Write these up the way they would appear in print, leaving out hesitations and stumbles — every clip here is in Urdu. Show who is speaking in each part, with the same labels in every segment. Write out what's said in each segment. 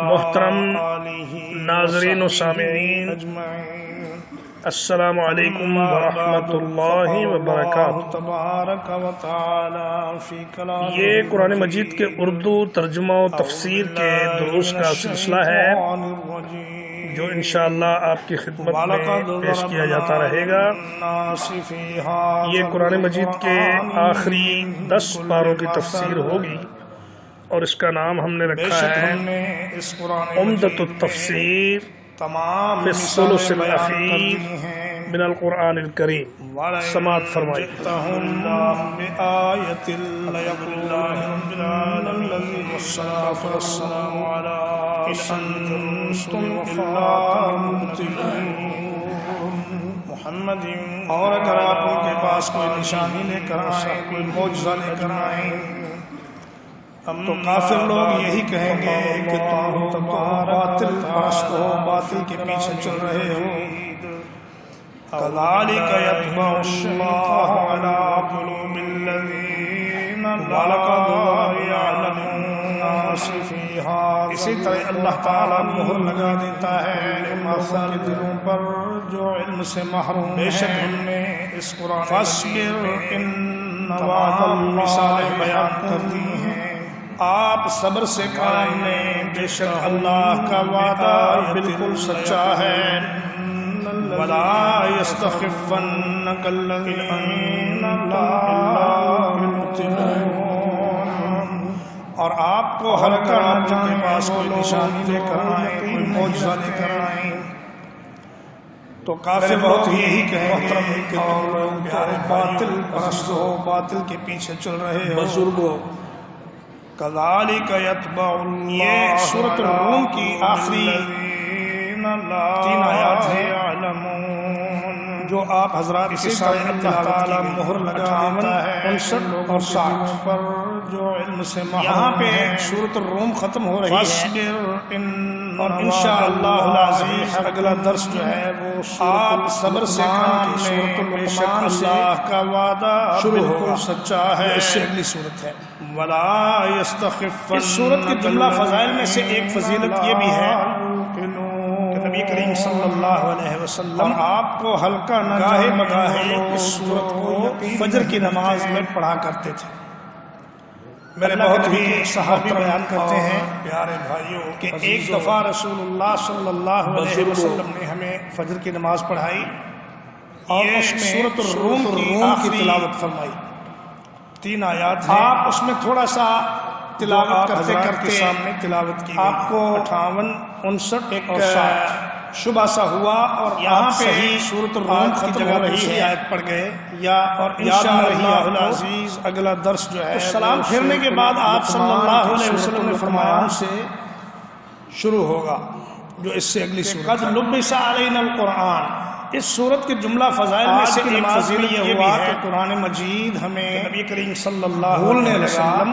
Speaker 1: محترم ناظرین و سامعین، السلام علیکم ورحمۃ اللہ وبرکاتہ۔ یہ قرآن مجید کے اردو ترجمہ و تفسیر کے دروس کا سلسلہ ہے جو انشاءاللہ آپ کی خدمت میں پیش کیا جاتا رہے گا۔ یہ قرآن مجید کے آخری 10 پاروں کی تفسیر ہوگی اور اس کا نام ہم نے رکھا ہے عمدۃ التفسیر فی الثلث الأخیر من القرآن الکریم۔ سماعت فرمائیے۔
Speaker 2: اور اگر آپ ان کے پاس کوئی نشانی لے کر آئیں، کوئی معجزہ لے کر آئیں، تو کافر لوگ یہی کہیں گے کہ تم باطل پرست ہو، باطل کے پیچھے چل رہے ہو۔ كَذَلِكَ يَطْبَعُ اللَّهُ عَلَىٰ قُلُوبِ الَّذِينَ لَا يَعْلَمُونَ۔ اسی طرح اللہ تعالیٰ مہر لگا دیتا ہے ان لوگوں کے دلوں پر جو علم سے محروم ہیں۔ بے شک ہم نے اس قرآن فَاصْبِرْ إِنَّ وَعْدَ اللَّهِ بیان کر دی ہیں۔ آپ صبر سے کام لیں، بے شک اللہ کا وعدہ بالکل سچا ہے۔ وَلَا يَسْتَخِفَّنَّكَ الَّذِينَ لَا يُؤْمِنُونَ۔ اور آپ کو ہلکا نہ جن کے پاس کوئی نشانی لے کر آئیں، کوئی معجزہ لے کر آئیں، تو کافر بہت یہی کہیں گے کہ تم لوگ باطل پرست ہو، باطل کے پیچھے چل رہے ہو۔ بزرگوں، كَذَلِكَ يَطْبَعُ اللَّهُ، یہ سورۃ الروم کی آخری 3 آیات ہیں جو آپ حضرات کے سامنے اللہ تعالیٰ مہر لگا دیتا ہے 59 اور 60 پر جو علم سے محروم۔ یہاں پہ سورۃ الروم ختم ہو رہی ہے اور انشاءاللہ العزیز اگلا درس جو ہے وہ آپ صبر سے کام لیں، بے شک اللہ کا وعدہ بالکل سچا ہے۔ اس سے اگلی صورت ہے وَلَا يَسْتَخِفَّنَّ۔ اس صورت کے جملہ فضائل میں سے ایک فضیلت یہ بھی ہے کہ نبی کریم صلی اللہ علیہ وسلم آپ کو ہلکا نہ گاہے بگاہے اس صورت کو فجر کی نماز میں پڑھا کرتے تھے۔ میرے بہت ہی صحابی بیان کرتے ہیں پیارے بھائیوں کہ ایک دفعہ رسول اللہ صلی اللہ علیہ وسلم نے ہمیں فجر کی نماز پڑھائی اور اس میں سورۃ الروم کی تلاوت فرمائی۔ 3 آیات ہیں، آپ اس میں تھوڑا سا تلاوت کرتے کرتے سامنے تلاوت کی آپ کو 58 59 ایک شبہ سا ہوا اور یہاں پہ ہی سورۃ الروم کی جگہ رہی آیت پڑھ گئے یا اور انشاءاللہ العزیز اگلا درس جو ہے سلام پھیرنے کے بعد آپ صلی اللہ علیہ وسلم نے فرمایا سے شروع ہوگا جو اس سے اگلی صورت قد لبس علینا القرآن۔ اس صورت کے جملہ فضائل میں سے ایک فضیلت یہ ہوا کہ قرآن مجید ہمیں نبی کریم صلی اللہ علیہ وسلم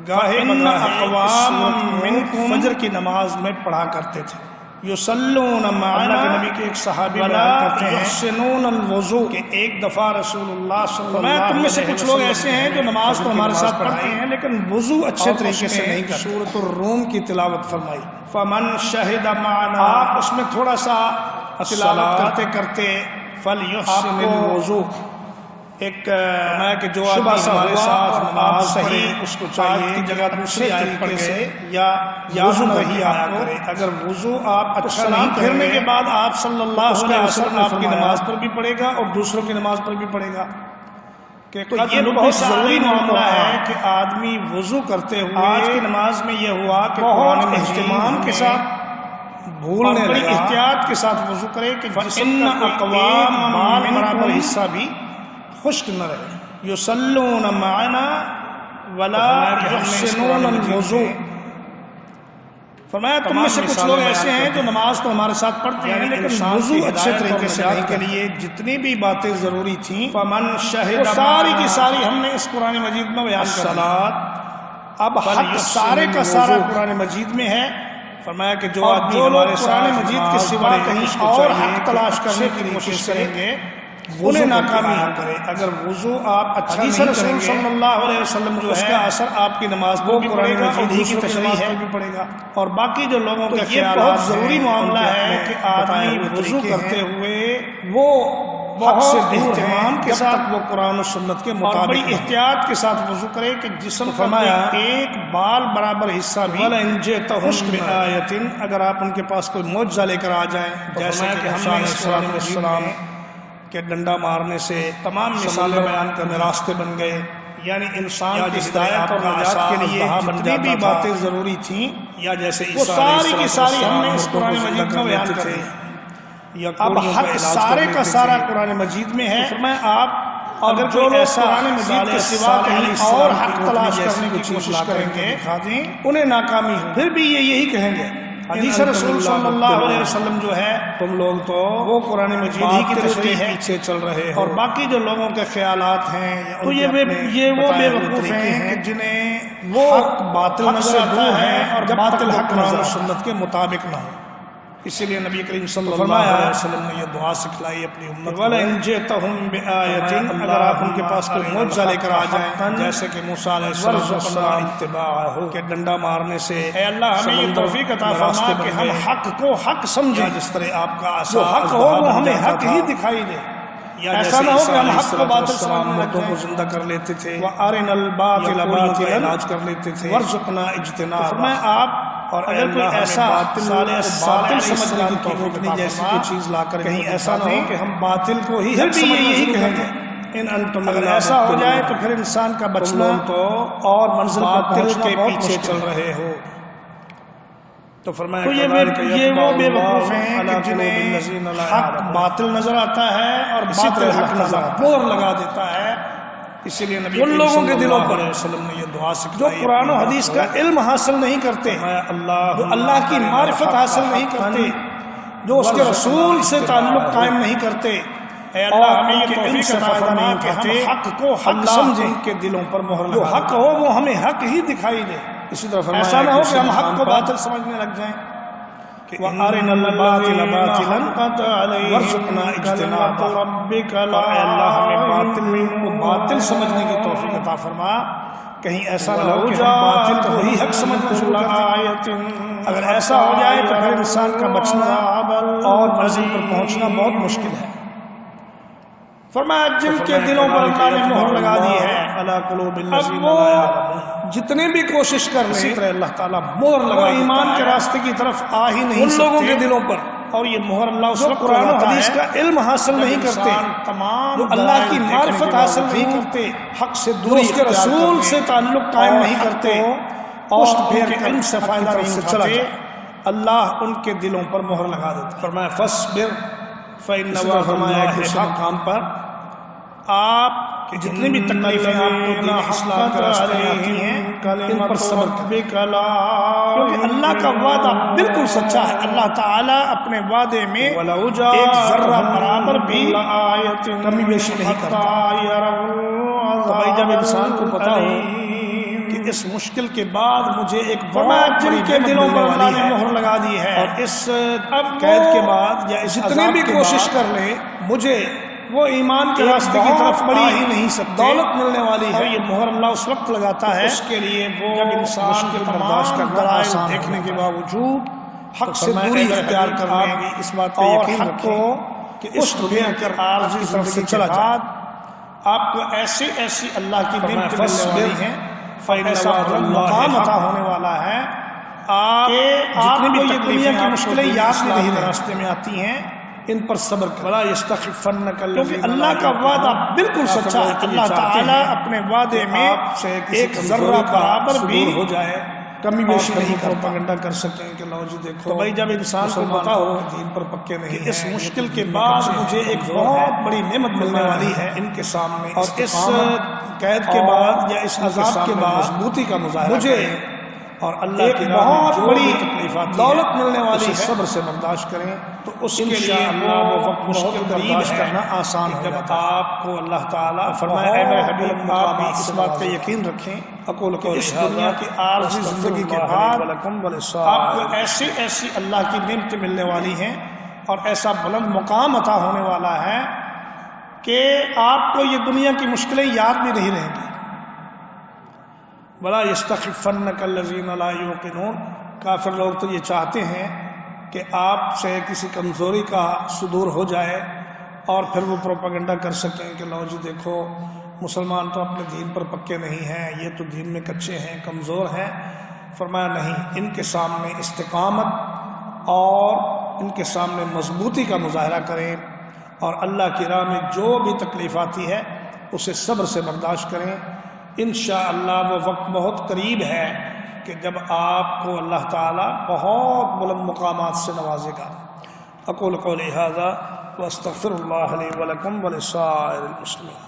Speaker 2: گاہے اقوام منکم فجر کی نماز میں پڑھا کرتے تھے۔ یصلون معنا، نبی کے ایک صحابی بیان کرتے ہیں یحسنون الوضوء کہ ایک دفعہ رسول اللہ صلی اللہ علیہ وسلم تم میں سے کچھ لوگ ایسے ہیں جو نماز تو ہمارے ساتھ پڑھتے ہیں لیکن وضو اچھے طریقے سے نہیں کرتے۔ سورۃ الروم کی تلاوت فرمائی فمن شہد معنا، آپ اس میں تھوڑا سا تلاوت کرتے کرتے فلیحسن الوضوء، ایک کہ جو آدمی ہمارے ساتھ نماز صحیح اس کو چاہیے کی جگہ دوسری آیت پڑھ گئے یا وضو نہیں آیا کرے۔ اگر وضو آپ اچھا نہیں پھرنے کے بعد آپ صلی اللہ علیہ وسلم آپ کی نماز پر بھی پڑھے گا اور دوسروں کی نماز پر بھی پڑھے گا۔ کہ یہ بہت ضروری معاملہ ہے کہ آدمی وضو کرتے ہوئے آج کی نماز میں یہ ہوا کہ بہت اہتمام کے ساتھ بھولنے لگا، احتیاط کے ساتھ وضو کرے کہ جسم کا اقوام مال برابر حصہ بھی خشک نہ رہے۔ یصلون معنا ولا یحسنون الوضوء، فرمایا تم میں سے کچھ لوگ ایسے ہیں جو نماز تو ہمارے ساتھ پڑھتے ہیں لیکن وضو اچھے طریقے سے نہیں کے لیے جتنی بھی باتیں ضروری تھیں فمن شہد ساری کی ساری ہم نے اس قرآن مجید میں بیان کر دی۔ اب حق سارے کا سارا قرآن مجید میں ہے۔ فرمایا کہ جو آدمی ہمارے قرآن مجید کے سوا کہیں اور حق تلاش کرنے کی کوشش کریں گے انہیں ناکامی کرے. اگر وضو آپ اچھا نہیں کریں رسول صلی اللہ علیہ وسلم جو اس کا اثر آپ کی نماز پر بھی پڑے گا اور کی تشریح ہے بھی پڑے گا. اور باقی جو لوگوں کے خیالات بہت ضروری معاملہ ہے کہ آدمی وضو کرتے ہوئے وہ بہت اہتمام کے ساتھ وہ قرآن و سنت کے مطابق بڑی احتیاط کے ساتھ وضو کرے کہ جسم فرمایا ایک بال برابر حصہ بھی اگر آپ ان کے پاس کوئی معجزہ لے کر آ جائیں جیسے کہ ہم نے السلام کے ڈنڈا مارنے سے تمام مثالیں بیان کرنے راستے بن گئے. یعنی انسان کی ہدایت اور نجات کے لیے جتنی بھی باتیں ضروری تھیں یا جیسے وہ ساری کی ساری ہم نے اس قرآن مجید میں بیان کرے. اب حق سارے کا سارا قرآن مجید میں ہے. میں آپ اگر جو ایسا قرآن مجید کے سوا کہیں اور حق تلاش کرنے کی کوشش کریں گے انہیں ناکامی ہو. پھر بھی یہ یہی کہیں گے حدیث رسول صلی اللہ علیہ وسلم جو ہے تم لوگ تو وہ قرآن مجید ہی کی تشریح ہے پیچھے چل رہے اور باقی جو لوگوں کے خیالات ہیں تو یہ وہ بے وقوف ہیں کہ جنہیں وہ باطل نظر آتا ہے اور باطل حق قرآن و سنت کے مطابق نہ ہو. اسی لیے نبی کریم صلی اللہ علیہ وسلم نے یہ دعا سکھلائی اپنی امت وَلَئِن جِئْتَهُم بِآيَةٍ اگر آپ ان کے پاس کوئی معجزہ لے کر آ جائیں جیسے کہ موسیٰ علیہ السلام اتباعہ کے ڈنڈا مارنے سے اے اللہ ہمیں یہ توفیق عطا فرما کہ ہم حق کو حق سمجھیں جس طرح آپ کا جو حق ہو وہ ہمیں حق ہی دکھائی دے. ایسا نہ ہو کہ ہم حق کو باطل سمجھنے لگیں کو زندہ کر لیتے تھے وَأَرِنَا الْبَاطِلَ بَاطِلًا علاج کر لیتے تھے وَارْزُقْنَا اجْتِنَابَهُ. میں آپ اور اگر کوئی ایسا باطل سمجھنے کی توفیق نہیں جیسی کوئی چیز لا کر کہیں ایسا نہ ہو کہ ہم باطل کو ہی حق سمجھنے یہی کہیں گے. ان انتم اگر ایسا ہو جائے تو پھر انسان کا بچنا تو اور منزل باطل کے پیچھے چل رہے ہو. تو فرمایا یہ وہ بے وقوف ہیں کہ جنہیں حق باطل نظر آتا ہے اور باطل حق نظر مہر لگا دیتا ہے. اسی لیے نبی ان لوگوں کے دلوں پر وسلم نے یہ دعا سکھلائی جو قرآن و حدیث کا علم حاصل نہیں کرتے جو اللہ کی معرفت حاصل نہیں کرتے جو اس کے رسول سے تعلق قائم نہیں کرتے. اے اللہ ہمیں یہ توفیق عطا فرما کہ ہم حق کو حق سمجھیں کے دلوں پر مہر جو حق ہو وہ ہمیں حق ہی دکھائی دے. اسی طرح ایسا نہ ہو کہ ہم حق کو باطل سمجھنے لگ جائیں کہ وَأَرِنَا الْبَاطِلَ بَاطِلًا وَارْزُقْنَا اجْتِنَابَهُ رَبِّكَ لَا اللہ ہمیں باطل سمجھنے کی توفیق عطا فرما. کہیں ایسا نہ ہو کہ ہم باطل کو ہی حق سمجھنا شروع کر دیں. اگر ایسا ہو جائے تو پھر انسان کا بچنا اور منزل پر پہنچنا بہت مشکل ہے. فرمایا جن کے دلوں پر اللہ نے مہر لگا دی ہے اب وہ جتنے بھی کوشش کر رہے ہیں اللہ تعالیٰ مہر لگا ایمان کے راستے کی طرف آ ہی نہیں ان لوگوں کے دلوں پر. اور یہ مہر اللہ اس وقت قرآن و حدیث کا علم حاصل نہیں کرتے تمام اللہ کی معرفت حاصل نہیں کرتے حق سے دوری اس کے رسول سے تعلق قائم نہیں کرتے اور پھر علم سے فائدہ نہیں چلا جائے اللہ ان کے دلوں پر مہر لگا دیتا. فرمایا فَاصْبِرْ فَإِنَّ فرمایا کہ سب کام پر آپ جتنی بھی تکلیفیں آپ کو دین اسلام کا راستے میں آتی ہیں ان پر صبر کریں کیونکہ اللہ کا وعدہ بالکل سچا ہے. اللہ تعالیٰ اپنے وعدے میں ایک ذرہ برابر بھی کمی بیشی نہیں کرتا. بھائی جب انسان کو پتا ہو کہ اس مشکل کے بعد مجھے ایک بڑا جن کے دلوں پر اللہ نے مہر لگا دی ہے اور اس قید کے بعد یا جتنی بھی کوشش کر لے مجھے وہ ایمان کے راستے کی طرف بڑی ہی نہیں سکتے دولت ملنے والی ہے. یہ مہر اللہ اس وقت لگاتا ہے اس کے لیے وہ جب انسان کے برداشت کرنا آسان دیکھنے کے باوجود حق سے دوری اختیار کرنا اس بات پہ یقین رکھیں کہ اس دنیا کے عارضی کی طرف سے چلا جائے. آپ کو ایسی ایسی اللہ کی نعمتیں ملنے والی ہیں ایسا مقام عطا ہونے والا ہے. آپ جتنی بھی دنیا کی مشکلیں یاد نہیں راستے میں آتی ہیں ان پر صبر کرنا کیونکہ اللہ کا وعدہ بالکل سچا ہے. اللہ تعالیٰ اپنے وعدے میں ایک ذرہ برابر بھی ہو جائے کمی بیشی نہیں کر پروپیگنڈا کر سکیں کہ لو جی دیکھو. تو بھائی جب انسان کو پتا ہو دین پر پکے نہیں کہ اس مشکل کے بعد مجھے ایک بہت بڑی نعمت ملنے والی ہے ان کے سامنے اور اس قید کے بعد یا اس عذاب کے بعد مضبوطی کا مظاہرہ مجھے اور اللہ کی بہت بڑی دولت ملنے والی صبر سے برداشت کریں تو اس کے لیے اللہ وہ وقت مشکل برداشت کرنا آسان ہے. جب آپ کو اللہ تعالیٰ فرمایا اے میرے حبیب آپ بھی اس بات پہ یقین رکھیں اقول کہ اس دنیا کی عارضی زندگی کے بعد آپ کو ایسی ایسی اللہ کی نعمتیں ملنے والی ہیں اور ایسا بلند مقام عطا ہونے والا ہے کہ آپ کو یہ دنیا کی مشکلیں یاد بھی نہیں رہیں گی. وَلَا يَسْتَخِفَّنَّكَ الَّذِينَ لَا يُوقِنُونَ. کافر لوگ تو یہ چاہتے ہیں کہ آپ سے کسی کمزوری کا صدور ہو جائے اور پھر وہ پروپیگنڈا کر سکیں کہ لو جی دیکھو مسلمان تو اپنے دین پر پکے نہیں ہیں، یہ تو دین میں کچے ہیں، کمزور ہیں. فرمایا نہیں، ان کے سامنے استقامت اور ان کے سامنے مضبوطی کا مظاہرہ کریں اور اللہ کی راہ میں جو بھی تکلیف آتی ہے اسے صبر سے برداشت کریں. انشاءاللہ وہ وقت بہت قریب ہے کہ جب آپ کو اللہ تعالیٰ بہت بلند مقامات سے نوازے گا. اقول قولی ھذا واستغفر اللہ لی ولکم ولسائر المسلمین.